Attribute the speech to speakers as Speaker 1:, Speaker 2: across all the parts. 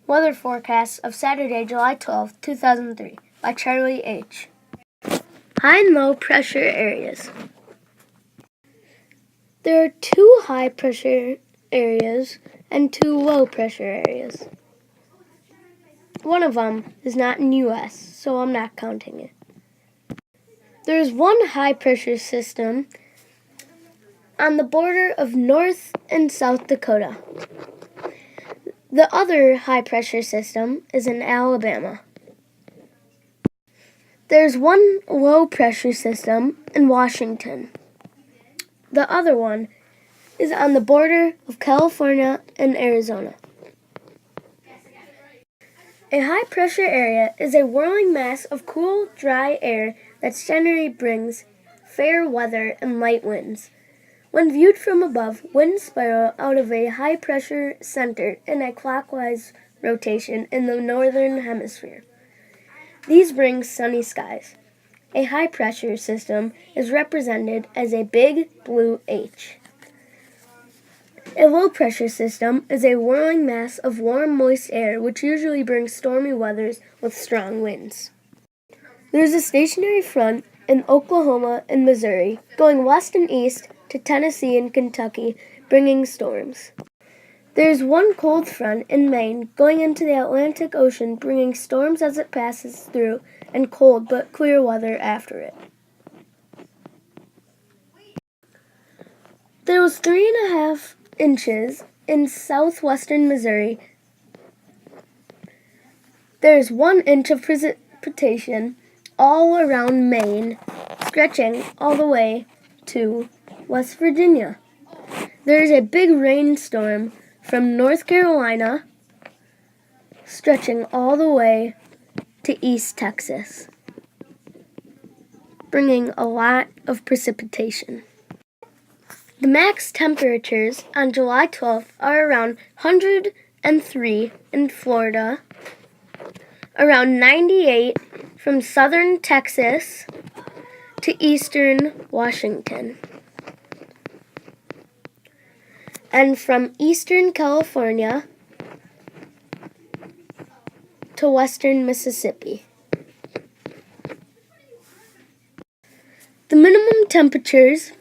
Speaker 1: Weather forecast of Saturday, July 12, 2003, by Charlie H. High and low pressure areas. There are 2 high pressure areas and 2 low pressure areas. One of them is not in U.S., so I'm not counting it. There is one high pressure system on the border of North and South Dakota. The other high-pressure system is in Alabama. There's one low-pressure system in Washington. The other one is on the border of California and Arizona. A high-pressure area is a whirling mass of cool, dry air that generally brings fair weather and light winds. When viewed from above, winds spiral out of a high-pressure center in a clockwise rotation in the northern hemisphere. These bring sunny skies. A high-pressure system is represented as a big blue H. A low-pressure system is a whirling mass of warm, moist air which usually brings stormy weather with strong winds. There is a stationary front in Oklahoma and Missouri going west and east to Tennessee and Kentucky, bringing storms. There is one cold front in Maine going into the Atlantic Ocean, bringing storms as it passes through and cold but clear weather after it. There was 3.5 inches in southwestern Missouri. There is 1 inch of precipitation all around Maine, stretching all the way to West Virginia. There is a big rainstorm from North Carolina, stretching all the way to East Texas, bringing a lot of precipitation. The max temperatures on July 12th are around 103 in Florida, around 98 from southern Texas to eastern Washington, and from eastern California to western Mississippi. The minimum temperatures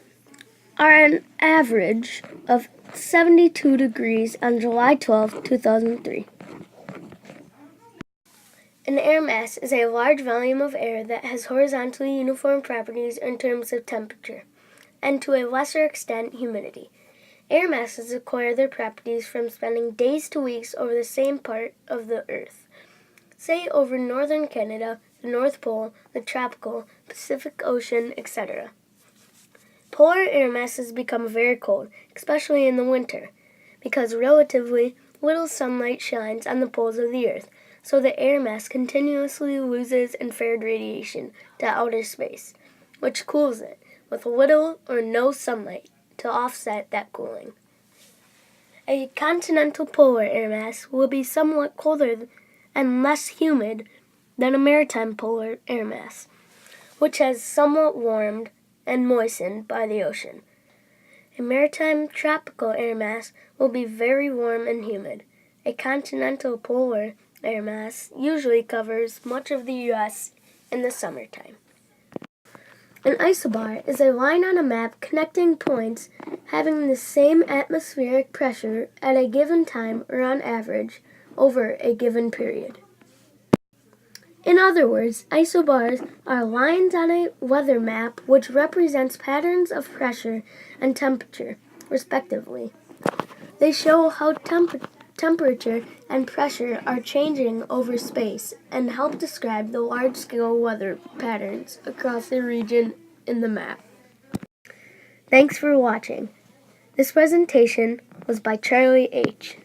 Speaker 1: are an average of 72 degrees on July 12, 2003. An air mass is a large volume of air that has horizontally uniform properties in terms of temperature, and to a lesser extent, humidity. Air masses acquire their properties from spending days to weeks over the same part of the Earth, say over northern Canada, the North Pole, the tropical, Pacific Ocean, etc. Polar air masses become very cold, especially in the winter, because relatively little sunlight shines on the poles of the Earth, so the air mass continuously loses infrared radiation to outer space, which cools it, with little or no sunlight to offset that cooling. A continental polar air mass will be somewhat colder and less humid than a maritime polar air mass, which has somewhat warmed and moistened by the ocean. A maritime tropical air mass will be very warm and humid. A continental polar air mass usually covers much of the U.S. in the summertime. An isobar is a line on a map connecting points having the same atmospheric pressure at a given time or on average over a given period. In other words, isobars are lines on a weather map which represents patterns of pressure and temperature, respectively. They show how temperature and pressure are changing over space and help describe the large-scale weather patterns across the region in the map. Thanks for watching. This presentation was by Charlie H.